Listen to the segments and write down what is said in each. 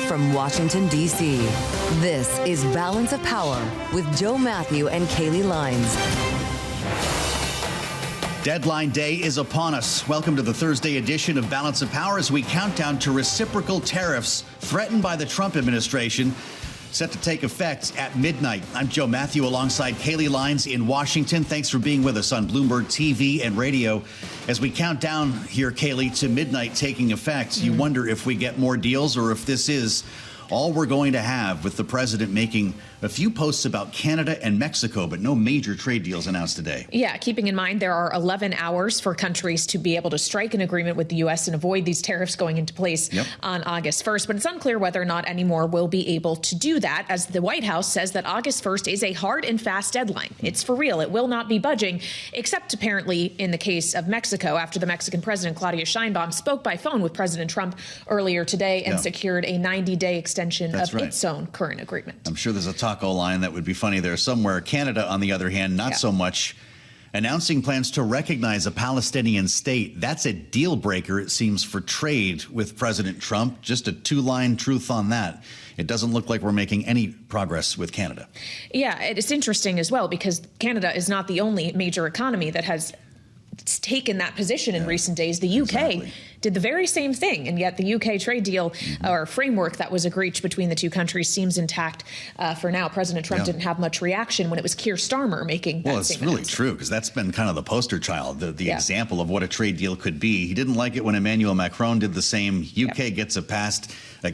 from Washington, D.C., this is Balance of Power with Joe Mathieu and Kailey Leinz. Deadline day is upon us. Welcome to the Thursday edition of Balance of Power as we count down to reciprocal tariffs threatened by the Trump administration, set to take effect at midnight. I'm Joe Mathieu alongside Kailey Leinz in Washington. Thanks for being with us on Bloomberg TV and radio. As we count down here, Kailey, to midnight taking effect, you wonder if we get more deals or if this is all we're going to have, with the president making a few posts about Canada and Mexico, but no major trade deals announced today. Yeah, keeping in mind there are 11 hours for countries to be able to strike an agreement with the U.S. and avoid these tariffs going into place on August 1st. But it's unclear whether or not any more will be able to do that, as the White House says that August 1st is a hard and fast deadline. It's for real. It will not be budging, except apparently in the case of Mexico, after the Mexican president, Claudia Sheinbaum, spoke by phone with President Trump earlier today and secured a 90-day extension of its own current agreement. I'm sure there's a taco line that would be funny there somewhere. Canada, on the other hand, not so much. Announcing plans to recognize a Palestinian state. That's a deal breaker, it seems, for trade with President Trump. Just a two-line truth on that. It doesn't look like we're making any progress with Canada. Yeah, it's interesting as well, because Canada is not the only major economy that has taken that position in recent days. The UK did the very same thing, and yet the UK trade deal or framework that was agreed between the two countries seems intact for now. President Trump didn't have much reaction when it was Keir Starmer making that it's really true, because that's been kind of the poster child, the example of what a trade deal could be. He didn't like it when Emmanuel Macron did the same. UK gets it passed.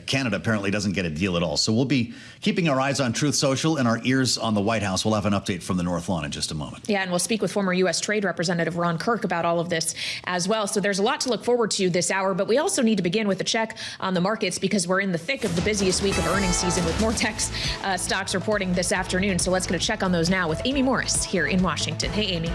Canada apparently doesn't get a deal at all. So we'll be keeping our eyes on Truth Social and our ears on the White House. We'll have an update from the North Lawn in just a moment. Yeah, and we'll speak with former U.S. Trade Representative Ron Kirk about all of this as well. So there's a lot to look forward to this hour, but we also need to begin with a check on the markets, because we're in the thick of the busiest week of earnings season, with more tech stocks reporting this afternoon. So let's get a check on those now with Amy Morris here in Washington. Hey, Amy.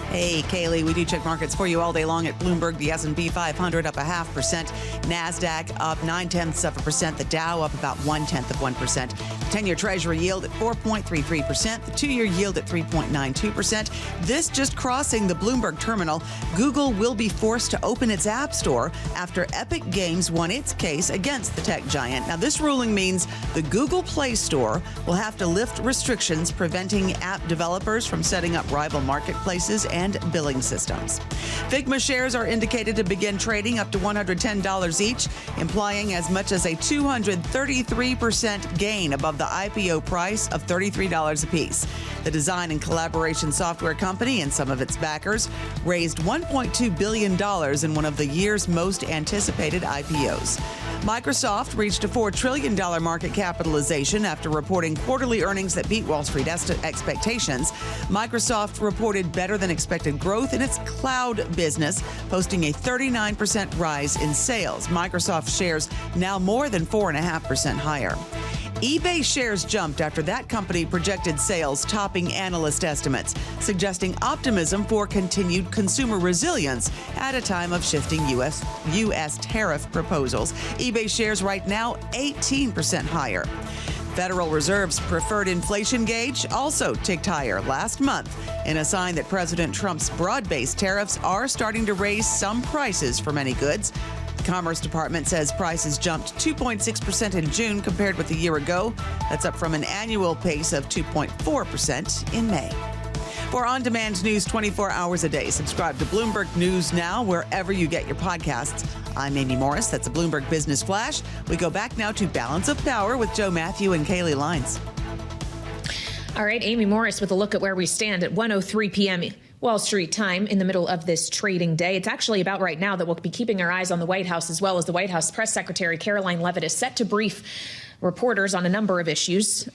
Hey, Kailey, we do check markets for you all day long at Bloomberg. The S&P 500 up 0.5%. NASDAQ up 0.9%. The Dow up about 0.1%. 10-year Treasury yield at 4.33%. The 2-year yield at 3.92%. This just crossing the Bloomberg terminal. Google will be forced to open its App Store after Epic Games won its case against the tech giant. Now, this ruling means the Google Play Store will have to lift restrictions preventing app developers from setting up rival marketplaces and billing systems. Figma shares are indicated to begin trading up to $110 each, implying as much as a 233% gain above the IPO price of $33 apiece. The design and collaboration software company and some of its backers raised $1.2 billion in one of the year's most anticipated IPOs. Microsoft reached a $4 trillion market capitalization after reporting quarterly earnings that beat Wall Street expectations. Microsoft reported better than expected growth in its cloud business, posting a 39% rise in sales. Microsoft shares now more than 4.5% higher. eBay shares jumped after that company projected sales topping analyst estimates, suggesting optimism for continued consumer resilience at a time of shifting U.S. tariff proposals. eBay shares right now 18% higher. Federal Reserve's preferred inflation gauge also ticked higher last month in a sign that President Trump's broad-based tariffs are starting to raise some prices for many goods. The Commerce Department says prices jumped 2.6% in June compared with a year ago. That's up from an annual pace of 2.4% in May. For on-demand news 24 hours a day, subscribe to Bloomberg News Now wherever you get your podcasts. I'm Amy Morris. That's a Bloomberg Business Flash. We go back now to Balance of Power with Joe Mathieu and Kailey Leinz. All right, Amy Morris with a look at where we stand at 1:03 p.m. Wall Street time in the middle of this trading day. It's actually about right now that we'll be keeping our eyes on the White House, as well as the White House Press Secretary Caroline Leavitt is set to brief reporters on a number of issues.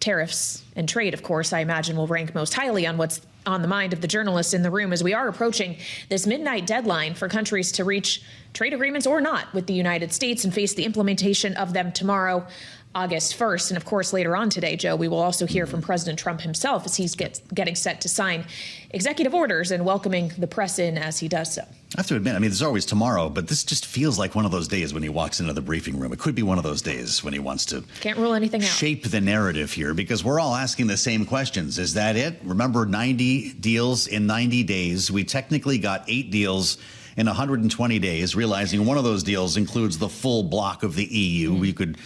Tariffs and trade, of course, I imagine will rank most highly on what's on the mind of the journalists in the room, as we are approaching this midnight deadline for countries to reach trade agreements or not with the United States and face the implementation of them tomorrow, August 1st. And of course, later on today, Joe, we will also hear from President Trump himself as he's getting set to sign executive orders and welcoming the press in as he does so. I have to admit, I mean, there's always tomorrow, but this just feels like one of those days when he walks into the briefing room. It could be one of those days when he wants to can't rule anything out. Shape the narrative here, because we're all asking the same questions. Is that it? Remember, 90 deals in 90 days. We technically got 8 deals in 120 days, realizing one of those deals includes the full block of the EU. We could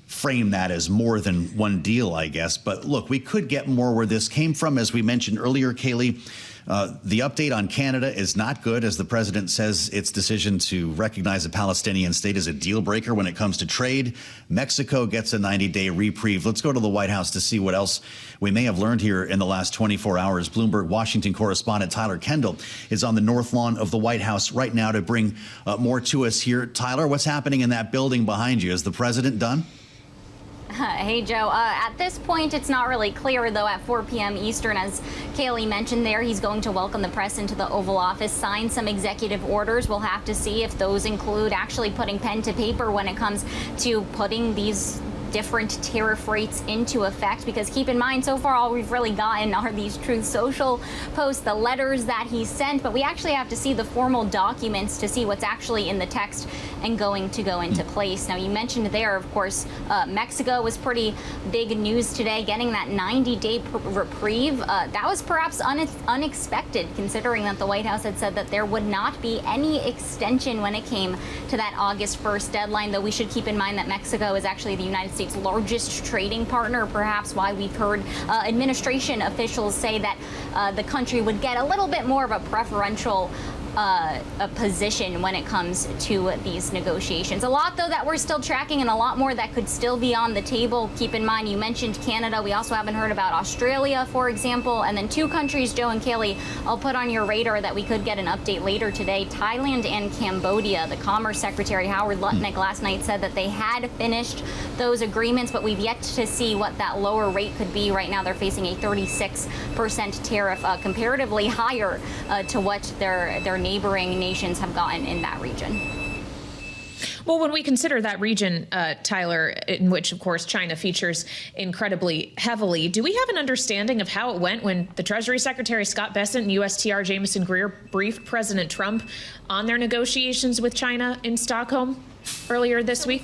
frame that as more than one deal, I guess. But look, we could get more where this came from. As we mentioned earlier, Kailey, the update on Canada is not good, as the president says its decision to recognize a Palestinian state is a deal breaker when it comes to trade. Mexico gets a 90-day reprieve. Let's go to the White House to see what else we may have learned here in the last 24 hours. Bloomberg Washington correspondent Tyler Kendall is on the north lawn of the White House right now to bring more to us here. Tyler, what's happening in that building behind you? Is the president done? Hey, Joe. At this point, it's not really clear, though. At 4 p.m. Eastern, as Kailey mentioned there, he's going to welcome the press into the Oval Office, sign some executive orders. We'll have to see if those include actually putting pen to paper when it comes to putting these different tariff rates into effect, because keep in mind, so far all we've really gotten are these Truth Social posts, the letters that he sent, but we actually have to see the formal documents to see what's actually in the text and going to go into place. Now, you mentioned there, of course, Mexico was pretty big news today, getting that 90-day reprieve. That was perhaps unexpected, considering that the White House had said that there would not be any extension when it came to that August 1st deadline, though we should keep in mind that Mexico is actually the United States' largest trading partner, perhaps why we've heard administration officials say that the country would get a little bit more of a preferential a position when it comes to these negotiations. A lot, though, that we're still tracking, and a lot more that could still be on the table. Keep in mind, you mentioned Canada. We also haven't heard about Australia, for example, and then two countries, Joe and Kailey, I'll put on your radar that we could get an update later today: Thailand and Cambodia. The Commerce Secretary Howard Lutnick last night said that they had finished those agreements, but we've yet to see what that lower rate could be. Right now, they're facing a 36% tariff, comparatively higher to what their neighboring nations have gotten in that region. Well, when we consider that region, Tyler, in which, of course, China features incredibly heavily, do we have an understanding of how it went when the Treasury Secretary Scott Bessent and USTR Jamieson Greer briefed President Trump on their negotiations with China in Stockholm earlier this week?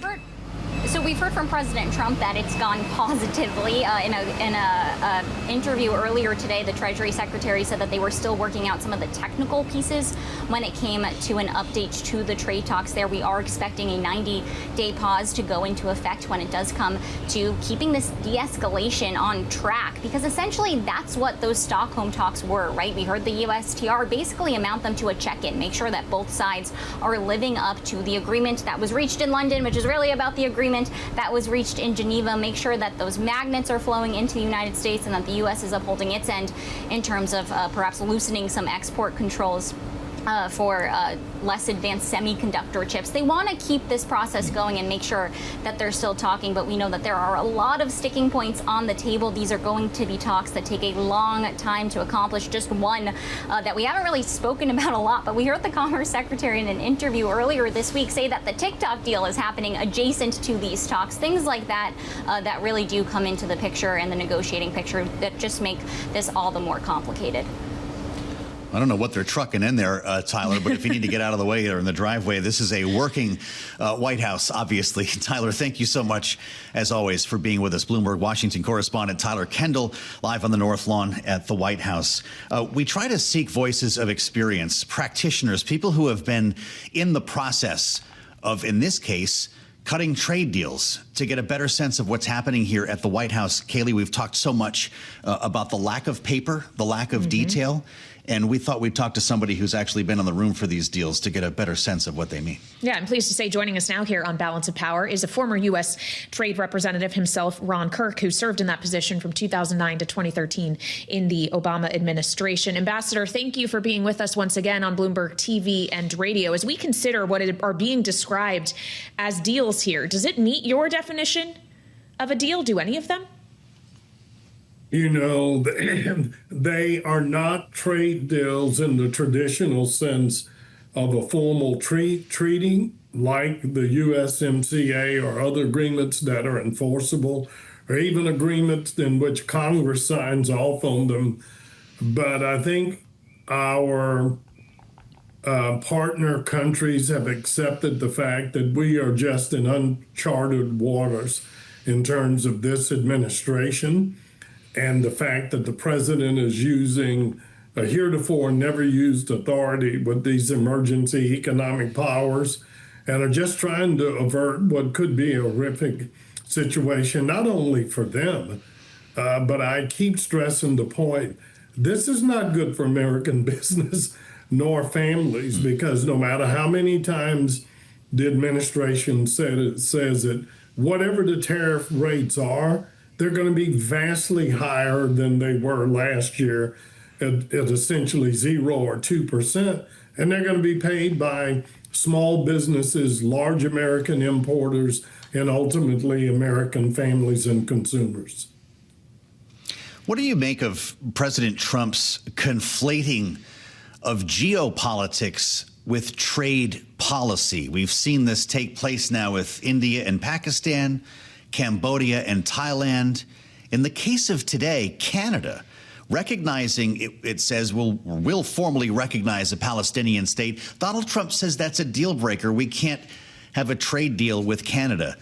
So we've heard from President Trump that it's gone positively. In a interview earlier today, the Treasury Secretary said that they were still working out some of the technical pieces when it came to an update to the trade talks there. We are expecting a 90-day pause to go into effect when it does come to keeping this de-escalation on track, because essentially that's what those Stockholm talks were, right? We heard the USTR basically amount them to a check-in, make sure that both sides are living up to the agreement that was reached in London, which is really about the agreement that was reached in Geneva, make sure that those magnets are flowing into the United States and that the U.S. is upholding its end in terms of perhaps loosening some export controls for less advanced semiconductor chips. They want to keep this process going and make sure that they're still talking, but we know that there are a lot of sticking points on the table. These are going to be talks that take a long time to accomplish. Just one that we haven't really spoken about a lot, but we heard the Commerce Secretary in an interview earlier this week say that the TikTok deal is happening adjacent to these talks. Things like that that really do come into the picture and the negotiating picture that just make this all the more complicated. I don't know what they're trucking in there, Tyler, but if you need to get out of the way or in the driveway, this is a working White House, obviously. Tyler, thank you so much, as always, for being with us. Bloomberg Washington correspondent Tyler Kendall, live on the North Lawn at the White House. We try to seek voices of experience, practitioners, people who have been in the process of, in this case, cutting trade deals, to get a better sense of what's happening here at the White House. Kailey, we've talked so much about the lack of paper, the lack of detail, and we thought we'd talk to somebody who's actually been in the room for these deals to get a better sense of what they mean. Yeah, I'm pleased to say joining us now here on Balance of Power is a former U.S. Trade Representative himself, Ron Kirk, who served in that position from 2009 to 2013 in the Obama administration. Ambassador, thank you for being with us once again on Bloomberg TV and radio. As we consider what are being described as deals here, does it meet your definition of a deal? Do any of them? You know, they are not trade deals in the traditional sense of a formal treaty like the USMCA or other agreements that are enforceable, or even agreements in which Congress signs off on them. But I think our partner countries have accepted the fact that we are just in uncharted waters in terms of this administration, and the fact that the president is using heretofore never used authority with these emergency economic powers and are just trying to avert what could be a horrific situation, not only for them, but I keep stressing the point, this is not good for American business nor families, because no matter how many times the administration says it, whatever the tariff rates are, they're going to be vastly higher than they were last year at essentially 0 or 2%. And they're going to be paid by small businesses, large American importers, and ultimately American families and consumers. What do you make of President Trump's conflating of geopolitics with trade policy? We've seen this take place now with India and Pakistan, Cambodia and Thailand. In the case of today, Canada, recognizing it says will formally recognize a Palestinian state. Donald Trump says that's a deal breaker. We can't have a trade deal with Canada.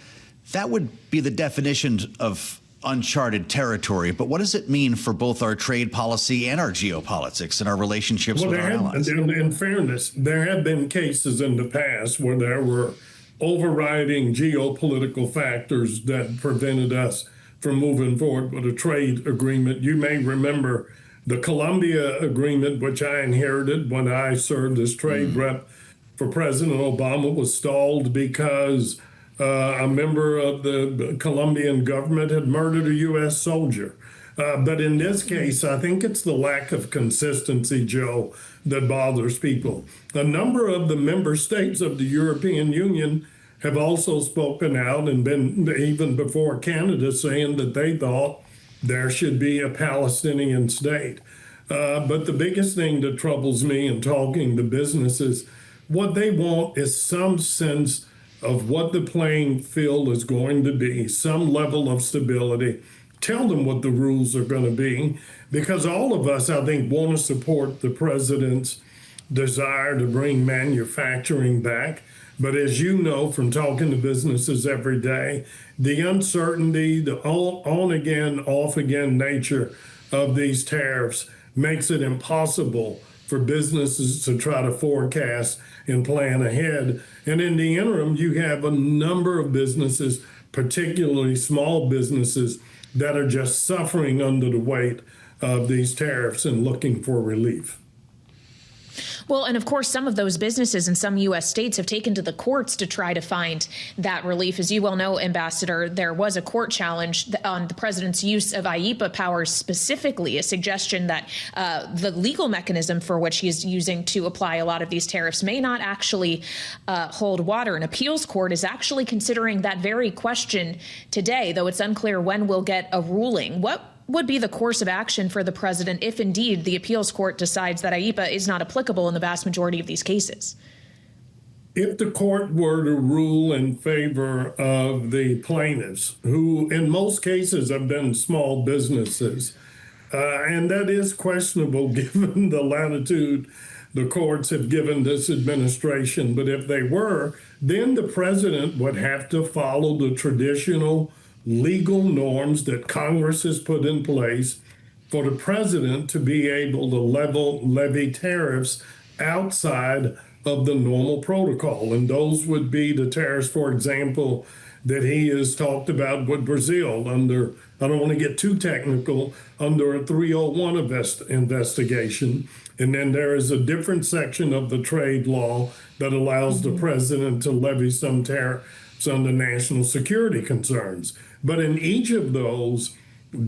That would be the definition of uncharted territory. But what does it mean for both our trade policy and our geopolitics and our relationships with our allies? In fairness, there have been cases in the past where there were overriding geopolitical factors that prevented us from moving forward with a trade agreement. You may remember the Colombia agreement, which I inherited when I served as trade rep for President Obama, was stalled because a member of the Colombian government had murdered a U.S. soldier. But in this case, I think it's the lack of consistency, Joe, that bothers people. A number of the member states of the European Union have also spoken out and been, even before Canada, saying that they thought there should be a Palestinian state. But the biggest thing that troubles me in talking to businesses, what they want is some sense of what the playing field is going to be, some level of stability. Tell them what the rules are going to be, because all of us, I think, want to support the president's desire to bring manufacturing back. But as you know from talking to businesses every day, the uncertainty, the on again, off again nature of these tariffs makes it impossible for businesses to try to forecast and plan ahead. And in the interim, you have a number of businesses, particularly small businesses, that are just suffering under the weight of these tariffs and looking for relief. Well, and of course, some of those businesses in some U.S. states have taken to the courts to try to find that relief. As you well know, Ambassador, there was a court challenge on the president's use of IEEPA powers, specifically a suggestion that the legal mechanism for which he is using to apply a lot of these tariffs may not actually hold water. An appeals court is actually considering that very question today, though it's unclear when we'll get a ruling. What would be the course of action for the president if indeed the appeals court decides that IEEPA is not applicable in the vast majority of these cases? If the court were to rule in favor of the plaintiffs, who in most cases have been small businesses, and that is questionable given the latitude the courts have given this administration, but if they were, then the president would have to follow the traditional legal norms that Congress has put in place for the president to be able to levy tariffs outside of the normal protocol. And those would be the tariffs, for example, that he has talked about with Brazil under, I don't want to get too technical, under a 301 investigation. And then there is a different section of the trade law that allows the president to levy some tariffs under national security concerns. But in each of those,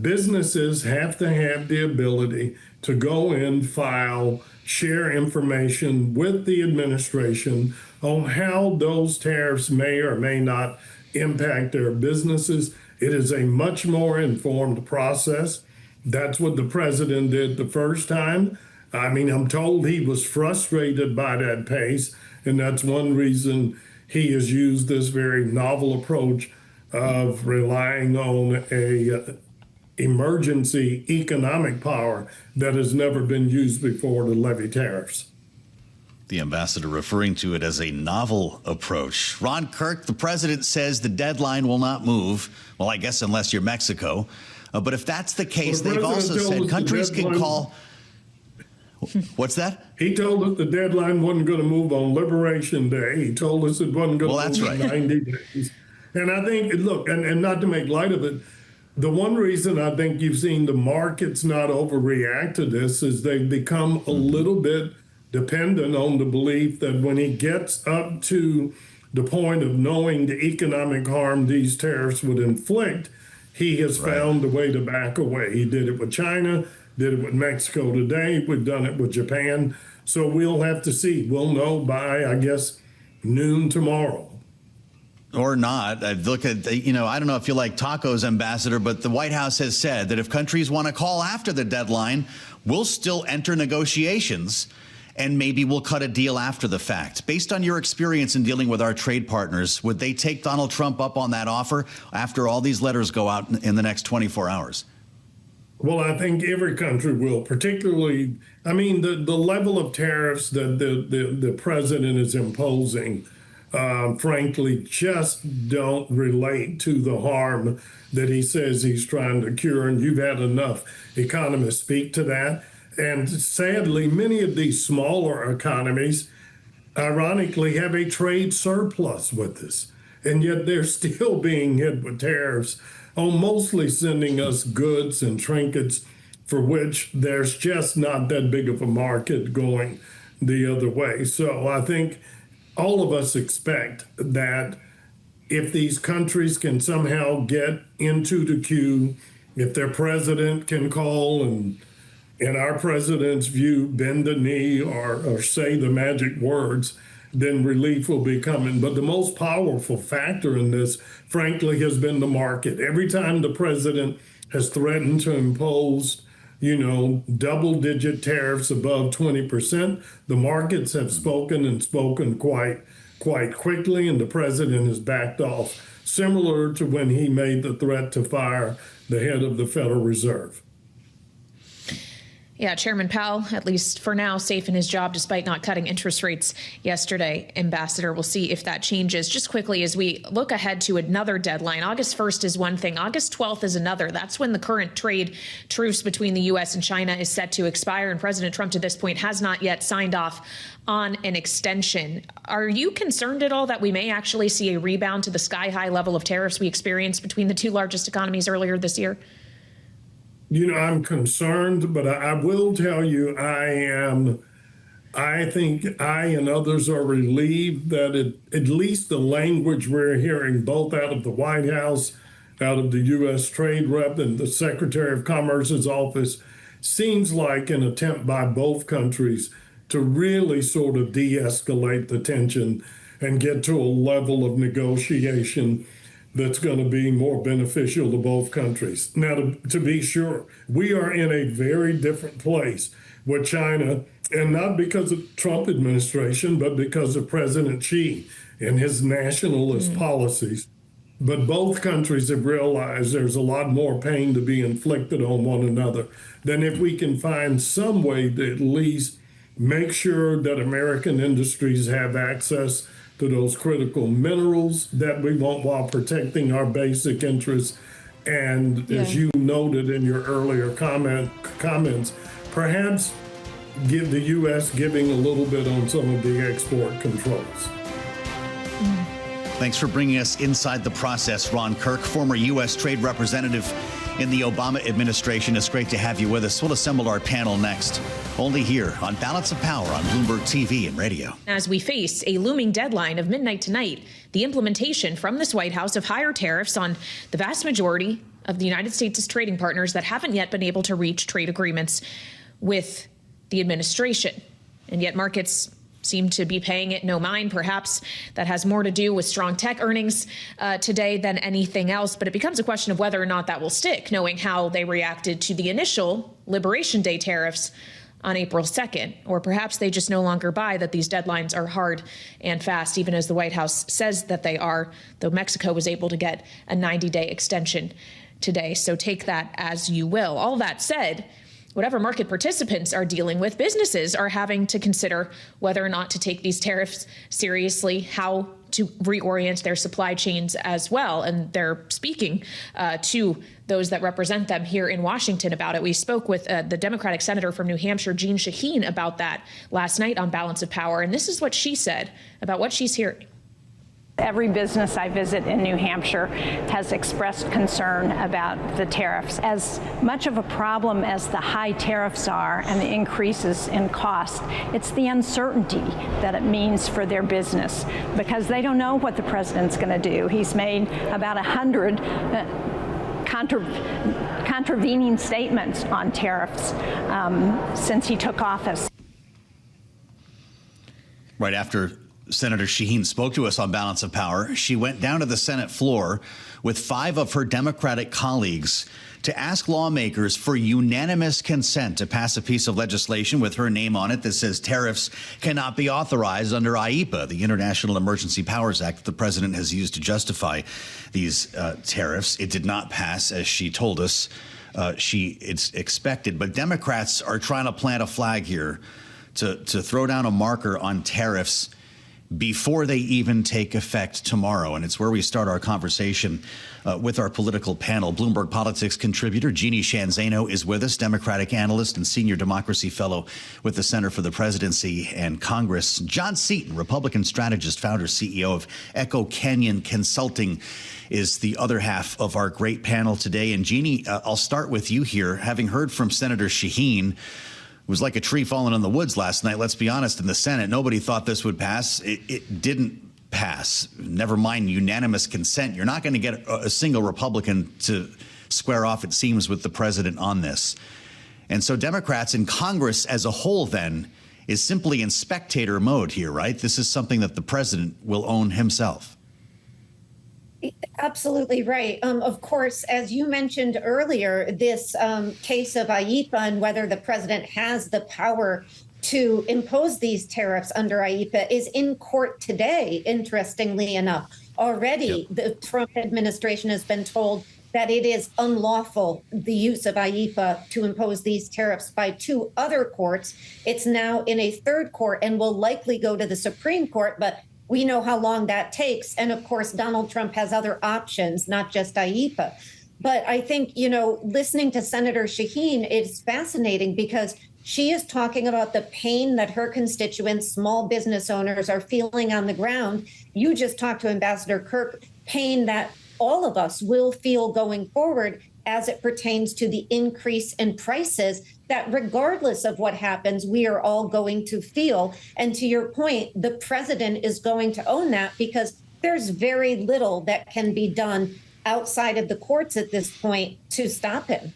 businesses have to have the ability to go in, file, share information with the administration on how those tariffs may or may not impact their businesses. It is a much more informed process. That's what the president did the first time. I mean, I'm told he was frustrated by that pace, and that's one reason he has used this very novel approach of relying on a emergency economic power that has never been used before to levy tariffs. The ambassador referring to it as a novel approach. Ron Kirk, the president says the deadline will not move. Well, I guess unless you're Mexico. But if that's the case, they've also said countries can call. What's that? He told us the deadline wasn't going to move on Liberation Day. He told us it wasn't going to move in 90 days. And I think, look, and not to make light of it, the one reason I think you've seen the markets not overreact to this is they've become a little bit dependent on the belief that when he gets up to the point of knowing the economic harm these tariffs would inflict, he has found a way to back away. He did it with China, did it with Mexico today. We've done it with Japan. So we'll have to see. We'll know by, I guess, noon tomorrow. Or not. I look at, I don't know if you like tacos, Ambassador, but the White House has said that if countries want to call after the deadline, we'll still enter negotiations and maybe we'll cut a deal after the fact. Based on your experience in dealing with our trade partners, would they take Donald Trump up on that offer after all these letters go out in the next 24 hours? Well, I think every country will, particularly, the level of tariffs that the president is imposing, frankly, just don't relate to the harm that he says he's trying to cure. And you've had enough economists speak to that. And sadly, many of these smaller economies, ironically, have a trade surplus with us. And yet they're still being hit with tariffs on mostly sending us goods and trinkets for which there's just not that big of a market going the other way. So I think all of us expect that if these countries can somehow get into the queue, if their president can call and, in our president's view, bend the knee or say the magic words, then relief will be coming. But the most powerful factor in this, frankly, has been the market. Every time the president has threatened to impose, double-digit tariffs above 20%, the markets have spoken and spoken quite quickly, and the president has backed off, similar to when he made the threat to fire the head of the Federal Reserve. Yeah, Chairman Powell, at least for now, safe in his job despite not cutting interest rates yesterday. Ambassador, we'll see if that changes. Just quickly, as we look ahead to another deadline, August 1st is one thing, August 12th is another. That's when the current trade truce between the U.S. and China is set to expire, and President Trump to this point has not yet signed off on an extension. Are you concerned at all that we may actually see a rebound to the sky-high level of tariffs we experienced between the two largest economies earlier this year? I'm concerned, but I will tell you I think I and others are relieved that at least the language we're hearing both out of the White House, out of the U.S. Trade Rep and the Secretary of Commerce's office seems like an attempt by both countries to really sort of de-escalate the tension and get to a level of negotiation that's going to be more beneficial to both countries. Now, to be sure, we are in a very different place with China, and not because of the Trump administration, but because of President Xi and his nationalist policies. But both countries have realized there's a lot more pain to be inflicted on one another than if we can find some way to at least make sure that American industries have access to those critical minerals that we want while protecting our basic interests. And as you noted in your earlier comments, perhaps give the U.S. giving a little bit on some of the export controls. Thanks for bringing us inside the process, Ron Kirk, former U.S. Trade Representative in the Obama administration. It's great to have you with us. We'll assemble our panel next, only here on Balance of Power on Bloomberg TV and radio. As we face a looming deadline of midnight tonight, the implementation from this White House of higher tariffs on the vast majority of the United States' trading partners that haven't yet been able to reach trade agreements with the administration. And yet markets seem to be paying it no mind. Perhaps that has more to do with strong tech earnings today than anything else. But it becomes a question of whether or not that will stick, knowing how they reacted to the initial Liberation Day tariffs on April 2nd. Or perhaps they just no longer buy that these deadlines are hard and fast, even as the White House says that they are, though Mexico was able to get a 90-day extension today. So take that as you will. All that said, whatever market participants are dealing with, businesses are having to consider whether or not to take these tariffs seriously, how to reorient their supply chains as well. And they're speaking to those that represent them here in Washington about it. We spoke with the Democratic senator from New Hampshire, Jeanne, about that last night on Balance of Power. And this is what she said about what she's hearing. Every business I visit in New Hampshire has expressed concern about the tariffs. As much of a problem as the high tariffs are and the increases in cost, it's the uncertainty that it means for their business, because they don't know what the president's going to do. He's made about 100 contravening statements on tariffs since he took office. Right after Senator Sheehan spoke to us on Balance of Power, she went down to the Senate floor with 5 of her Democratic colleagues to ask lawmakers for unanimous consent to pass a piece of legislation with her name on it that says tariffs cannot be authorized under IEEPA, the International Emergency Powers Act that the president has used to justify these tariffs. It did not pass, as she told us. It's expected. But Democrats are trying to plant a flag here to throw down a marker on tariffs before they even take effect tomorrow. And it's where we start our conversation with our political panel. Bloomberg Politics contributor Jeanne Zaino is with us, Democratic analyst and senior democracy fellow with the Center for the Presidency and Congress. John Seaton, Republican strategist, founder, CEO of Echo Canyon Consulting, is the other half of our great panel today. And Jeanne, I'll start with you here. Having heard from Senator Sheehan, it was like a tree falling in the woods last night. Let's be honest, in the Senate, nobody thought this would pass. It didn't pass. Never mind unanimous consent. You're not going to get a single Republican to square off, it seems, with the president on this. And so Democrats in Congress as a whole then is simply in spectator mode here, right? This is something that the president will own himself. Absolutely right. Of course, as you mentioned earlier, this case of IEEPA and whether the president has the power to impose these tariffs under IEEPA is in court today, interestingly enough. Already, the Trump administration has been told that it is unlawful, the use of IEEPA to impose these tariffs by 2 other courts. It's now in a 3rd court and will likely go to the Supreme Court, but we know how long that takes. And of course, Donald Trump has other options, not just IEEPA. But I think, listening to Senator Sheehan is fascinating because she is talking about the pain that her constituents, small business owners, are feeling on the ground. You just talked to Ambassador Kirk, pain that all of us will feel going forward as it pertains to the increase in prices that regardless of what happens, we are all going to feel. And to your point, the president is going to own that because there's very little that can be done outside of the courts at this point to stop him.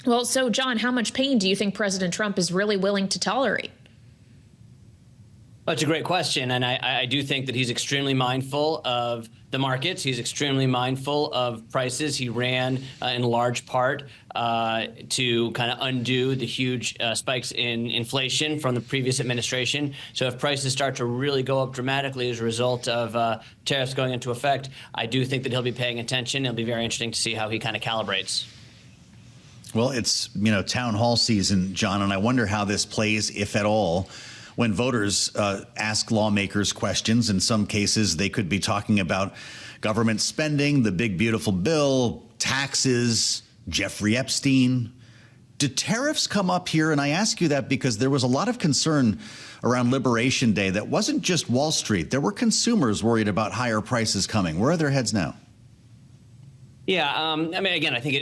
Well, so, John, how much pain do you think President Trump is really willing to tolerate? Well, it's a great question. And I do think that he's extremely mindful of the markets. He's extremely mindful of prices. He ran in large part to kind of undo the huge spikes in inflation from the previous administration. So if prices start to really go up dramatically as a result of tariffs going into effect, I do think that he'll be paying attention. It'll be very interesting to see how he kind of calibrates. Well, it's, town hall season, John, and I wonder how this plays, if at all, when voters ask lawmakers questions. In some cases, they could be talking about government spending, the big, beautiful bill, taxes, Jeffrey Epstein. Do tariffs come up here? And I ask you that because there was a lot of concern around Liberation Day that wasn't just Wall Street. There were consumers worried about higher prices coming. Where are their heads now? Yeah, again, I think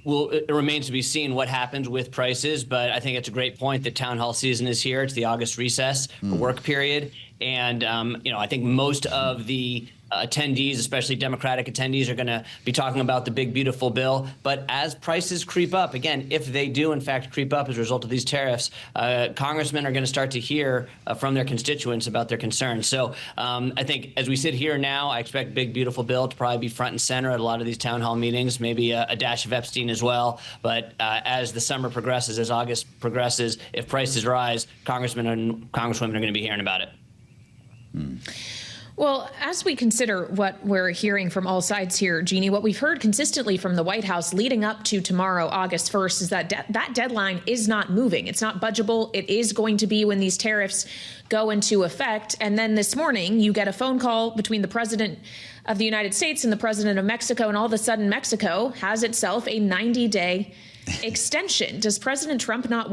it remains to be seen what happens with prices, but I think it's a great point that town hall season is here. It's the August recess, work period. And, I think most of the attendees, especially Democratic attendees, are going to be talking about the big, beautiful bill. But as prices creep up, again, if they do, in fact, creep up as a result of these tariffs, congressmen are going to start to hear from their constituents about their concerns. So I think as we sit here now, I expect big, beautiful bill to probably be front and center at a lot of these town hall meetings, maybe a dash of Epstein as well. But as the summer progresses, as August progresses, if prices rise, congressmen and congresswomen are going to be hearing about it. Well, as we consider what we're hearing from all sides here, Jeanne, what we've heard consistently from the White House leading up to tomorrow, August 1st, is that that deadline is not moving. It's not budgeable. It is going to be when these tariffs go into effect. And then this morning, you get a phone call between the president of the United States and the president of Mexico, and all of a sudden Mexico has itself a 90-day extension. Does President Trump not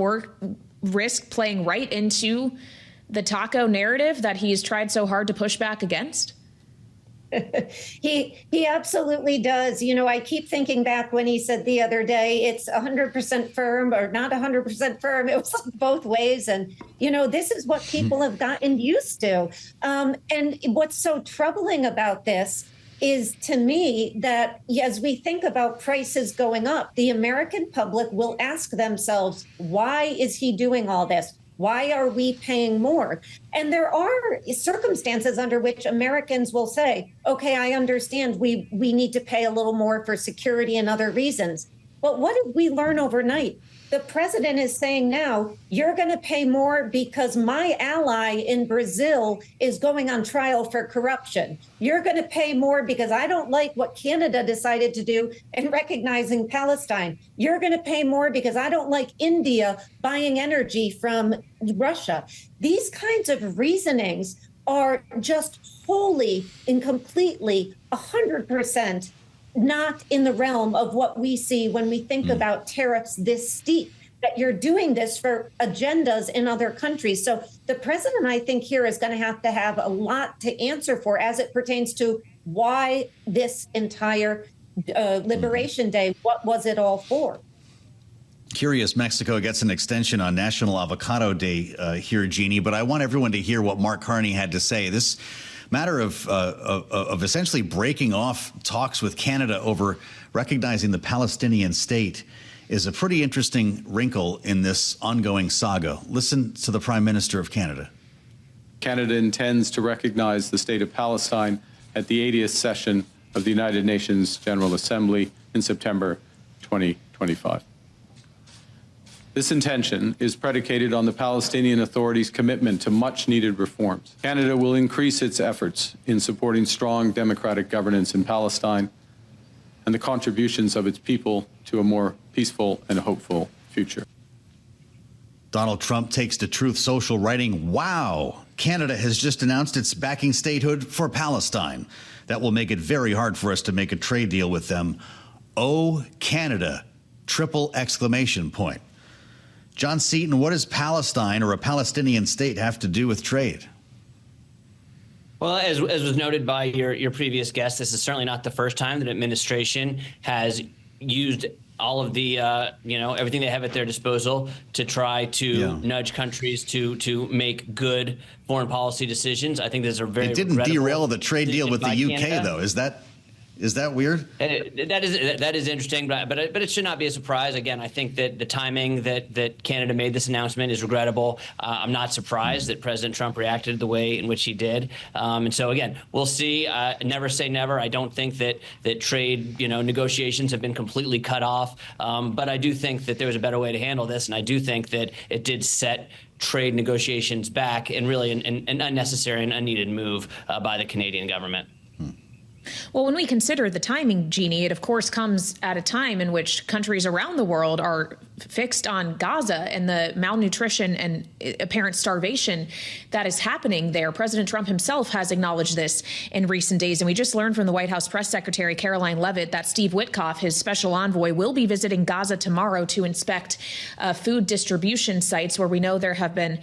risk playing right into the taco narrative that he's tried so hard to push back against? He absolutely does. You know, I keep thinking back when he said the other day, it's 100% firm or not 100% firm. It was both ways. And, you know, this is what people have gotten used to. And what's so troubling about this is, to me, that as we think about prices going up, the American public will ask themselves, why is he doing all this? Why are we paying more? And there are circumstances under which Americans will say, OK, I understand we need to pay a little more for security and other reasons. But what did we learn overnight? The president is saying now, you're going to pay more because my ally in Brazil is going on trial for corruption. You're going to pay more because I don't like what Canada decided to do in recognizing Palestine. You're going to pay more because I don't like India buying energy from Russia. These kinds of reasonings are just wholly and completely 100% not in the realm of what we see when we think about tariffs this steep, that you're doing this for agendas in other countries. So the president, I think, here is going to have a lot to answer for as it pertains to why this entire Liberation Day. What was it all for? Curious, Mexico gets an extension on National Avocado Day here, Jeanne, but I want everyone to hear what Mark Carney had to say. This matter of essentially breaking off talks with Canada over recognizing the Palestinian state is a pretty interesting wrinkle in this ongoing saga. Listen to the Prime Minister of Canada. Canada intends to recognize the state of Palestine at the 80th session of the United Nations General Assembly in September 2025. This intention is predicated on the Palestinian Authority's commitment to much-needed reforms. Canada will increase its efforts in supporting strong democratic governance in Palestine and the contributions of its people to a more peaceful and hopeful future. Donald Trump takes to Truth Social, writing, "Wow, Canada has just announced it's backing statehood for Palestine. That will make it very hard for us to make a trade deal with them. Oh, Canada, triple exclamation point." John Seaton, what does Palestine or a Palestinian state have to do with trade? Well, as was noted by your previous guest, this is certainly not the first time that administration has used all of the, everything they have at their disposal to try to nudge countries to make good foreign policy decisions. I think there's a very It didn't derail the trade deal with the UK, Canada, though. Is that weird? That is interesting, but it should not be a surprise. Again, I think that the timing that Canada made this announcement is regrettable. I'm not surprised that President Trump reacted the way in which he did. And so, again, we'll see. Never say never. I don't think that trade negotiations have been completely cut off. But I do think that there was a better way to handle this. And I do think that it did set trade negotiations back, and really an unnecessary and unneeded move by the Canadian government. Well, when we consider the timing, Jeanne, it of course comes at a time in which countries around the world are fixed on Gaza and the malnutrition and apparent starvation that is happening there. President Trump himself has acknowledged this in recent days. And we just learned from the White House press secretary, Caroline Leavitt, that Steve Witkoff, his special envoy, will be visiting Gaza tomorrow to inspect food distribution sites where we know there have been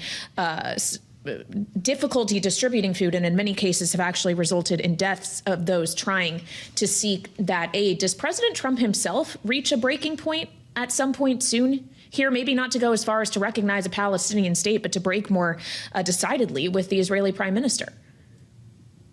difficulty distributing food, and in many cases have actually resulted in deaths of those trying to seek that aid. Does President Trump himself reach a breaking point at some point soon here? Maybe not to go as far as to recognize a Palestinian state, but to break more decidedly with the Israeli prime minister?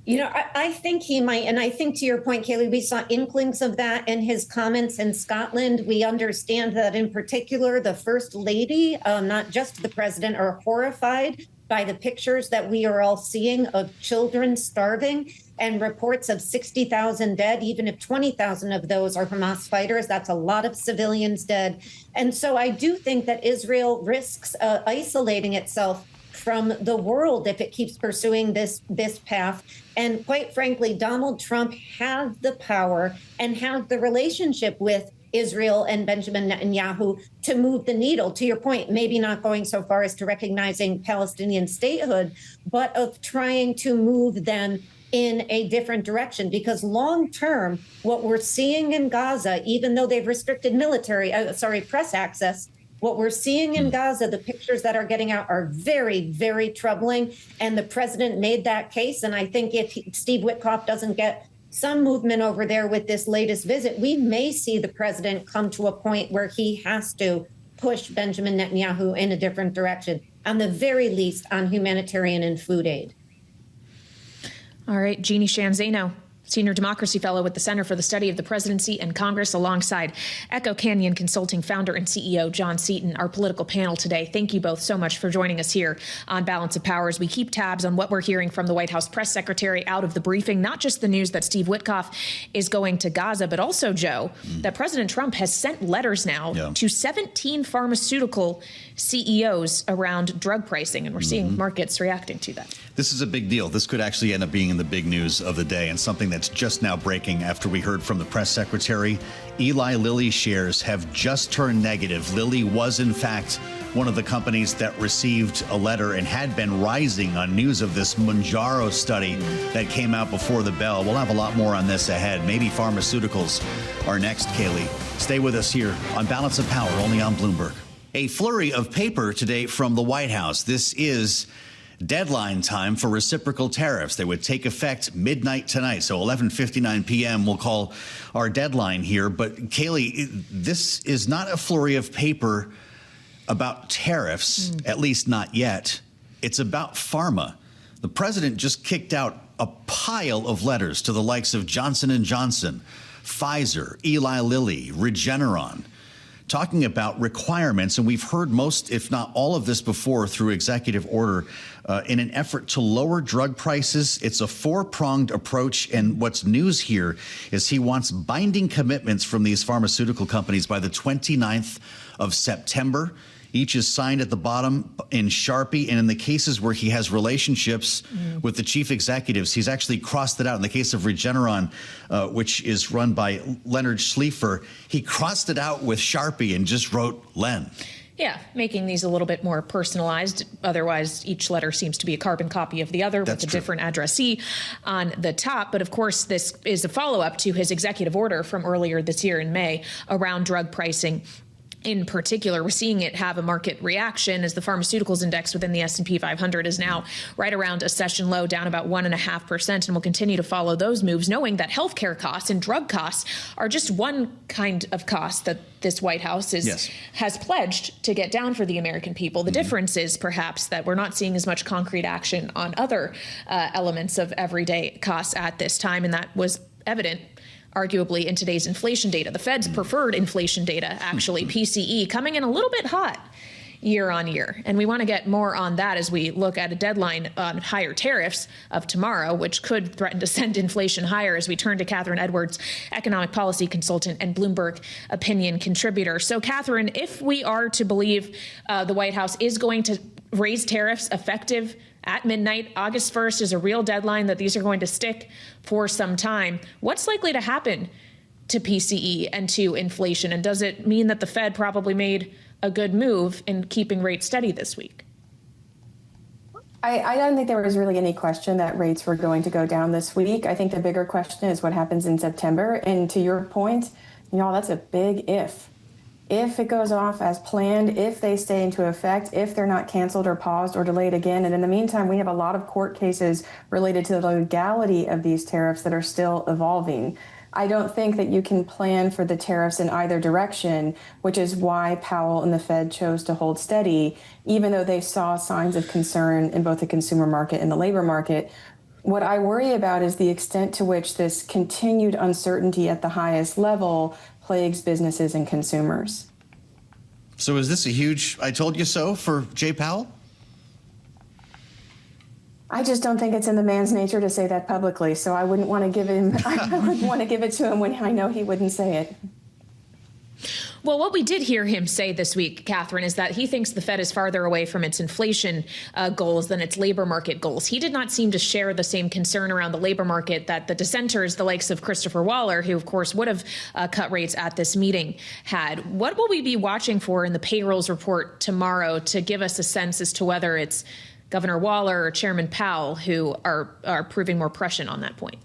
I think he might. And I think, to your point, Kailey, we saw inklings of that in his comments in Scotland. We understand that in particular, the First Lady, not just the president, are horrified by the pictures that we are all seeing of children starving and reports of 60,000 dead. Even if 20,000 of those are Hamas fighters, that's a lot of civilians dead. And so I do think that Israel risks isolating itself from the world if it keeps pursuing this path. And quite frankly, Donald Trump has the power and has the relationship with Israel and Benjamin Netanyahu to move the needle. To your point, maybe not going so far as to recognizing Palestinian statehood, but of trying to move them in a different direction. Because long term, what we're seeing in Gaza, even though they've restricted press access, what we're seeing in Gaza, the pictures that are getting out are very, very troubling. And the president made that case. And I think if Steve Witkoff doesn't get some movement over there with this latest visit, we may see the president come to a point where he has to push Benjamin Netanyahu in a different direction, on the very least on humanitarian and food aid. All right, Jeanne Zaino, Senior Democracy Fellow with the Center for the Study of the Presidency and Congress, alongside Echo Canyon Consulting founder and CEO John Seaton, our political panel today. Thank you both so much for joining us here on Balance of Power as we keep tabs on what we're hearing from the White House press secretary out of the briefing, not just the news that Steve Witkoff is going to Gaza, but also, Joe, that President Trump has sent letters now to 17 pharmaceutical CEOs around drug pricing, and we're seeing markets reacting to that. This is a big deal. This could actually end up being in the big news of the day, and something that's just now breaking after we heard from the press secretary. Eli Lilly shares have just turned negative. Lilly was, in fact, one of the companies that received a letter and had been rising on news of this Mounjaro study that came out before the bell. We'll have a lot more on this ahead. Maybe pharmaceuticals are next, Kailey. Stay with us here on Balance of Power, only on Bloomberg. A flurry of paper today from the White House. This is deadline time for reciprocal tariffs. They would take effect midnight tonight. So 11:59 p.m. we'll call our deadline here. But Kailey, this is not a flurry of paper about tariffs, at least not yet. It's about pharma. The president just kicked out a pile of letters to the likes of Johnson & Johnson, Pfizer, Eli Lilly, Regeneron, talking about requirements, and we've heard most, if not all of this before through executive order, in an effort to lower drug prices. It's a four-pronged approach, and what's news here is he wants binding commitments from these pharmaceutical companies by the 29th of September. Each is signed at the bottom in Sharpie, and in the cases where he has relationships with the chief executives, he's actually crossed it out. In the case of Regeneron, which is run by Leonard Schliefer, he crossed it out with Sharpie and just wrote Len. Yeah, making these a little bit more personalized. Otherwise, each letter seems to be a carbon copy of the other with a different addressee on the top. But of course, this is a follow-up to his executive order from earlier this year in May around drug pricing. In particular, we're seeing it have a market reaction as the pharmaceuticals index within the S&P 500 is now right around a session low, down about 1.5%, and will continue to follow those moves, knowing that healthcare costs and drug costs are just one kind of cost that this White House has pledged to get down for the American people. The difference is perhaps that we're not seeing as much concrete action on other elements of everyday costs at this time, and that was evident arguably in today's inflation data. The Fed's preferred inflation data, actually, PCE, coming in a little bit hot year on year. And we want to get more on that as we look at a deadline on higher tariffs of tomorrow, which could threaten to send inflation higher, as we turn to Kathryn Edwards, economic policy consultant and Bloomberg opinion contributor. So, Kathryn, if we are to believe the White House is going to raise tariffs effective at midnight, August 1st is a real deadline that these are going to stick for some time. What's likely to happen to PCE and to inflation? And does it mean that the Fed probably made a good move in keeping rates steady this week? I don't think there was really any question that rates were going to go down this week. I think the bigger question is what happens in September. And to your point, y'all, that's a big if. If it goes off as planned, if they stay into effect, if they're not canceled or paused or delayed again. And in the meantime, we have a lot of court cases related to the legality of these tariffs that are still evolving. I don't think that you can plan for the tariffs in either direction, which is why Powell and the Fed chose to hold steady, even though they saw signs of concern in both the consumer market and the labor market. What I worry about is the extent to which this continued uncertainty at the highest level plagues businesses and consumers. So is this a huge I told you so for Jay Powell? I just don't think it's in the man's nature to say that publicly, so I wouldn't want to give him I wouldn't want to give it to him when I know he wouldn't say it. Well, what we did hear him say this week, Kathryn, is that he thinks the Fed is farther away from its inflation goals than its labor market goals. He did not seem to share the same concern around the labor market that the dissenters, the likes of Christopher Waller, who, of course, would have cut rates at this meeting, had. What will we be watching for in the payrolls report tomorrow to give us a sense as to whether it's Governor Waller or Chairman Powell who are proving more prescient on that point?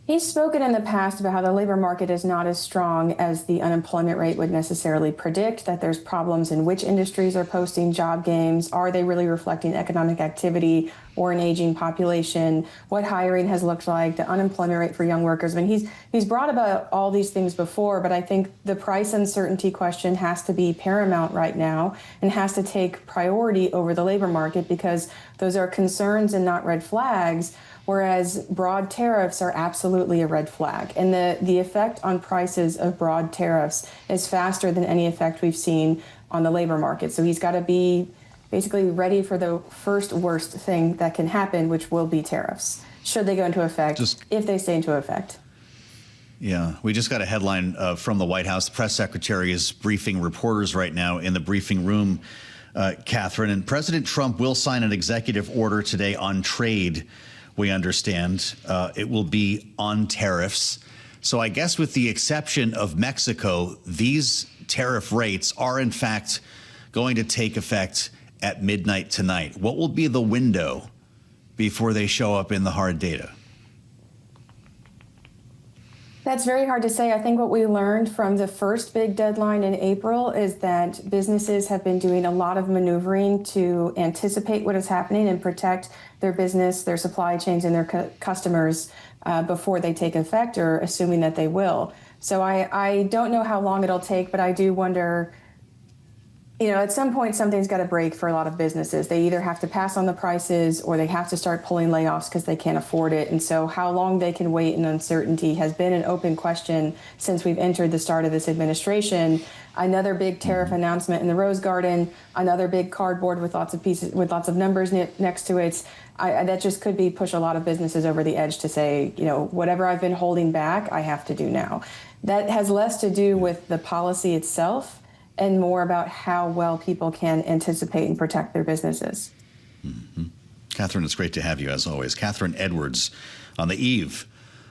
He's spoken in the past about how the labor market is not as strong as the unemployment rate would necessarily predict, that there's problems in which industries are posting job gains. Are they really reflecting economic activity or an aging population? What hiring has looked like, the unemployment rate for young workers. I mean, he's brought about all these things before, but I think the price uncertainty question has to be paramount right now and has to take priority over the labor market because those are concerns and not red flags. Whereas broad tariffs are absolutely a red flag. And the effect on prices of broad tariffs is faster than any effect we've seen on the labor market. So he's got to be basically ready for the first worst thing that can happen, which will be tariffs, should they go into effect, if they stay into effect. Yeah, we just got a headline from the White House. The press secretary is briefing reporters right now in the briefing room, Kathryn. And President Trump will sign an executive order today on trade. We understand it will be on tariffs. So I guess with the exception of Mexico, these tariff rates are, in fact, going to take effect at midnight tonight. What will be the window before they show up in the hard data? That's very hard to say. I think what we learned from the first big deadline in April is that businesses have been doing a lot of maneuvering to anticipate what is happening and protect their business, their supply chains, and their customers before they take effect, or assuming that they will. So I don't know how long it'll take, but I do wonder, at some point, something's got to break for a lot of businesses. They either have to pass on the prices or they have to start pulling layoffs because they can't afford it. And so how long they can wait in uncertainty has been an open question since we've entered the start of this administration. Another big tariff announcement in the Rose Garden, another big cardboard with lots of pieces, with lots of numbers next to it. That just could push a lot of businesses over the edge to say, whatever I've been holding back, I have to do now. That has less to do with the policy itself and more about how well people can anticipate and protect their businesses. Mm-hmm. Kathryn, it's great to have you, as always. Kathryn Edwards on the eve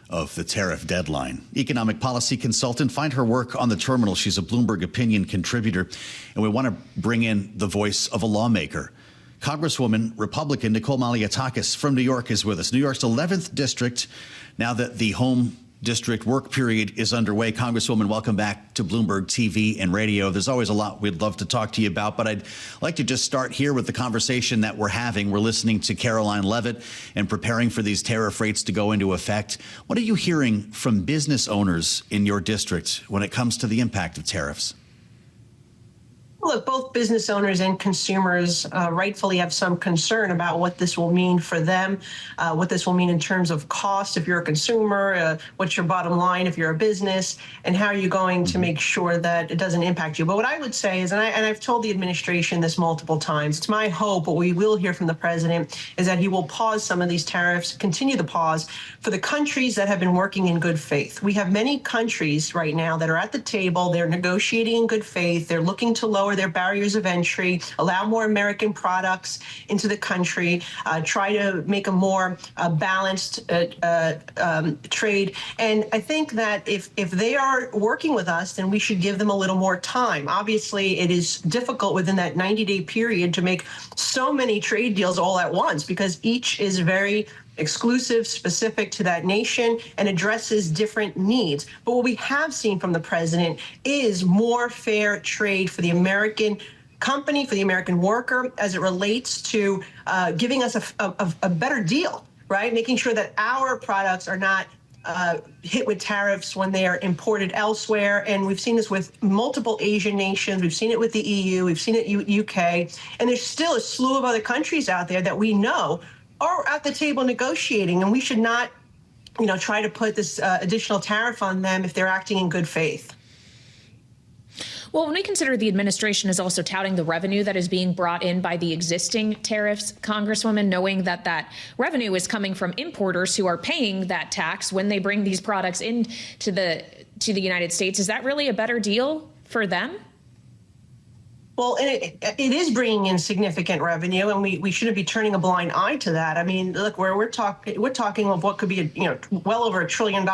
of the tariff deadline. Economic policy consultant. Find her work on the terminal. She's a Bloomberg opinion contributor. And we want to bring in the voice of a lawmaker. Congresswoman, Republican Nicole Malliotakis from New York is with us. New York's 11th district. Now that the home district work period is underway. Congresswoman, welcome back to Bloomberg TV and radio. There's always a lot we'd love to talk to you about, but I'd like to just start here with the conversation that we're having. We're listening to Caroline Leavitt and preparing for these tariff rates to go into effect. What are you hearing from business owners in your district when it comes to the impact of tariffs? Look, both business owners and consumers rightfully have some concern about what this will mean for them, what this will mean in terms of cost if you're a consumer, what's your bottom line if you're a business, and how are you going to make sure that it doesn't impact you. But what I would say is, and I've told the administration this multiple times, it's my hope, what we will hear from the president is that he will pause some of these tariffs, continue the pause for the countries that have been working in good faith. We have many countries right now that are at the table. They're negotiating in good faith. They're looking to lower their barriers of entry, allow more American products into the country, try to make a more balanced trade. And I think that if they are working with us, then we should give them a little more time. Obviously, it is difficult within that 90-day period to make so many trade deals all at once because each is very exclusive, specific to that nation, and addresses different needs. But what we have seen from the president is more fair trade for the American company, for the American worker, as it relates to giving us a better deal, right? Making sure that our products are not hit with tariffs when they are imported elsewhere. And we've seen this with multiple Asian nations. We've seen it with the EU. We've seen it UK. And there's still a slew of other countries out there that we know are at the table negotiating, and we should not, try to put this additional tariff on them if they're acting in good faith. Well, when we consider the administration is also touting the revenue that is being brought in by the existing tariffs, Congresswoman, knowing that that revenue is coming from importers who are paying that tax when they bring these products into the United States, is that really a better deal for them? Well, it is bringing in significant revenue, and we shouldn't be turning a blind eye to that. I mean, look, we're talking of what could be, well over $1 trillion,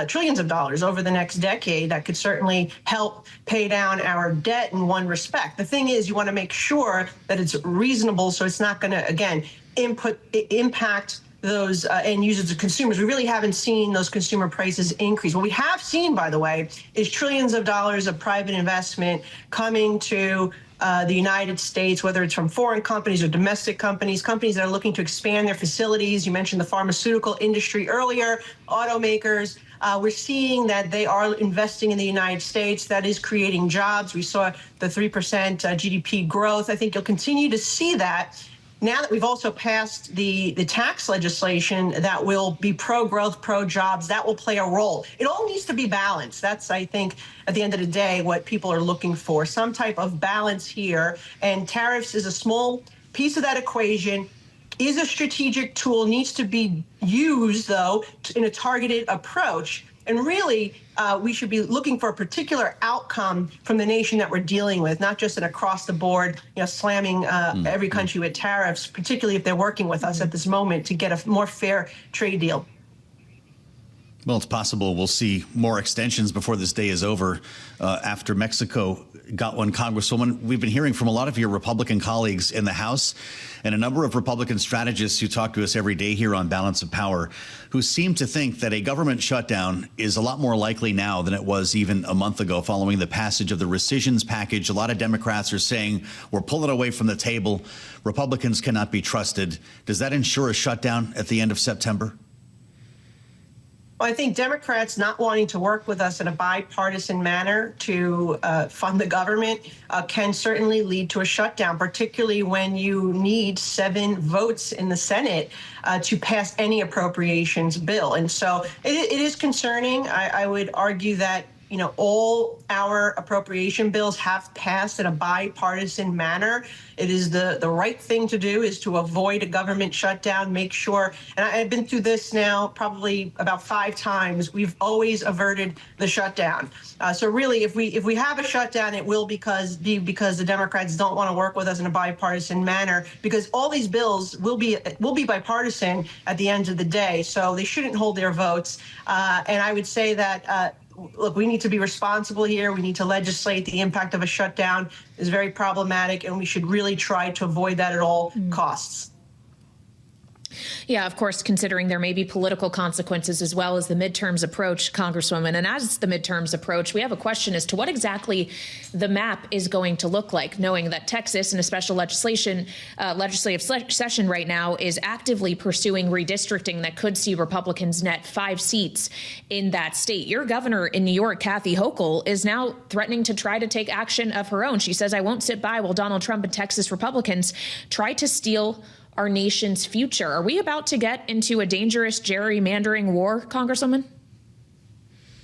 trillions of dollars over the next decade that could certainly help pay down our debt in one respect. The thing is, you want to make sure that it's reasonable, so it's not going to, again, impact those end users, consumers. We really haven't seen those consumer prices increase. What we have seen, by the way, is trillions of dollars of private investment coming to the United States, whether it's from foreign companies or domestic companies that are looking to expand their facilities. You mentioned the pharmaceutical industry earlier, automakers. We're seeing that they are investing in the United States. That is creating jobs. We saw the 3% GDP growth. I think you'll continue to see that. Now that we've also passed the tax legislation that will be pro-growth, pro-jobs, that will play a role. It all needs to be balanced. That's, I think, at the end of the day, what people are looking for, some type of balance here. And tariffs is a small piece of that equation, is a strategic tool, needs to be used, though, in a targeted approach. And really, we should be looking for a particular outcome from the nation that we're dealing with, not just an across-the-board, slamming every country with tariffs, particularly if they're working with us at this moment to get a more fair trade deal. Well, it's possible we'll see more extensions before this day is over after Mexico got one. Congresswoman, we've been hearing from a lot of your Republican colleagues in the House and a number of Republican strategists who talk to us every day here on Balance of Power, who seem to think that a government shutdown is a lot more likely now than it was even a month ago following the passage of the rescissions package. A lot of Democrats are saying we're pulling away from the table. Republicans cannot be trusted. Does that ensure a shutdown at the end of September? Well, I think Democrats not wanting to work with us in a bipartisan manner to fund the government can certainly lead to a shutdown, particularly when you need 7 votes in the Senate to pass any appropriations bill. And so it is concerning. I would argue that all our appropriation bills have passed in a bipartisan manner. It is the right thing to do, is to avoid a government shutdown, make sure, and I've been through this now probably about 5 times, we've always averted the shutdown. So really, if we have a shutdown, it will be because the Democrats don't want to work with us in a bipartisan manner, because all these bills will be bipartisan at the end of the day, so they shouldn't hold their votes. And I would say that look, we need to be responsible here. We need to legislate. The impact of a shutdown is very problematic, and we should really try to avoid that at all costs. Yeah, of course, considering there may be political consequences as well as the midterms approach, Congresswoman. And as the midterms approach, we have a question as to what exactly the map is going to look like, knowing that Texas in a special legislative session right now is actively pursuing redistricting that could see Republicans net 5 seats in that state. Your governor in New York, Kathy Hochul, is now threatening to try to take action of her own. She says, "I won't sit by while Donald Trump and Texas Republicans try to steal our nation's future." Are we about to get into a dangerous gerrymandering war, Congresswoman?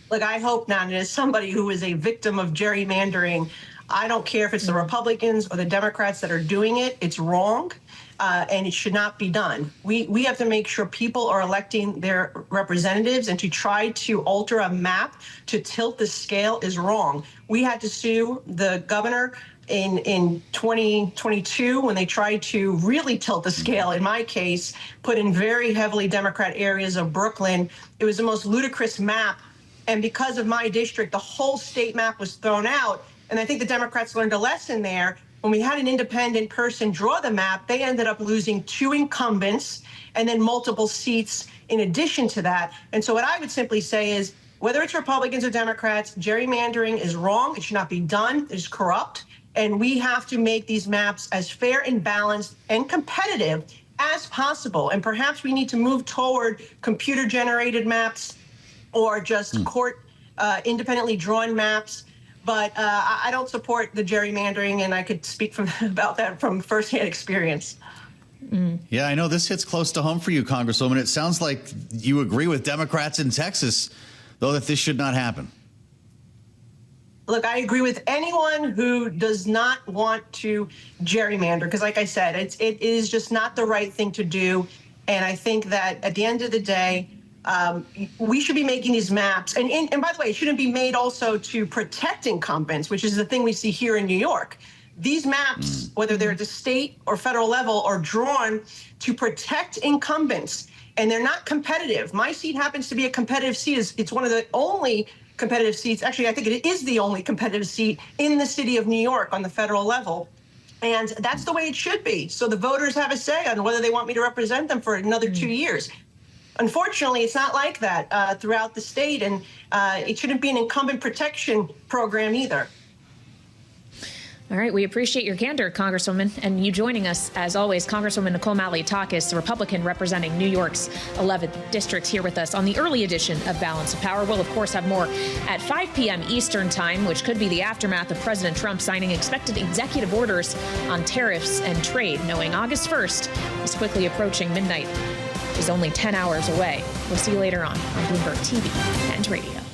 Look, I hope not. And as somebody who is a victim of gerrymandering, I don't care if it's the Republicans or the Democrats that are doing it. It's wrong, and it should not be done. We have to make sure people are electing their representatives, and to try to alter a map to tilt the scale is wrong. We had to sue the governor in 2022 when they tried to really tilt the scale, in my case, put in very heavily Democrat areas of Brooklyn. It was the most ludicrous map. And because of my district, the whole state map was thrown out. And I think the Democrats learned a lesson there. When we had an independent person draw the map, they ended up losing 2 incumbents and then multiple seats in addition to that. And so what I would simply say is, whether it's Republicans or Democrats, gerrymandering is wrong. It should not be done. It's corrupt. And we have to make these maps as fair and balanced and competitive as possible. And perhaps we need to move toward computer-generated maps or just court independently drawn maps. But I don't support the gerrymandering, and I could speak about that from firsthand experience. Yeah, I know this hits close to home for you, Congresswoman. It sounds like you agree with Democrats in Texas, though, that this should not happen. Look, I agree with anyone who does not want to gerrymander, because like I said, it is just not the right thing to do. And I think that at the end of the day, We should be making these maps. And by the way, it shouldn't be made also to protect incumbents, which is the thing we see here in New York. These maps, whether they're at the state or federal level, are drawn to protect incumbents, and they're not competitive. My seat happens to be a competitive seat. It's one of the only competitive seats. Actually, I think it is the only competitive seat in the city of New York on the federal level. And that's the way it should be. So the voters have a say on whether they want me to represent them for another 2 years. Unfortunately, it's not like that throughout the state, and it shouldn't be an incumbent protection program either. All right, we appreciate your candor, Congresswoman, and you joining us, as always, Congresswoman Nicole Malliotakis, the Republican representing New York's 11th district, here with us on the early edition of Balance of Power. We'll, of course, have more at 5 p.m. Eastern time, which could be the aftermath of President Trump signing expected executive orders on tariffs and trade, knowing August 1st is quickly approaching midnight, which is only 10 hours away. We'll see you later on Bloomberg TV and radio.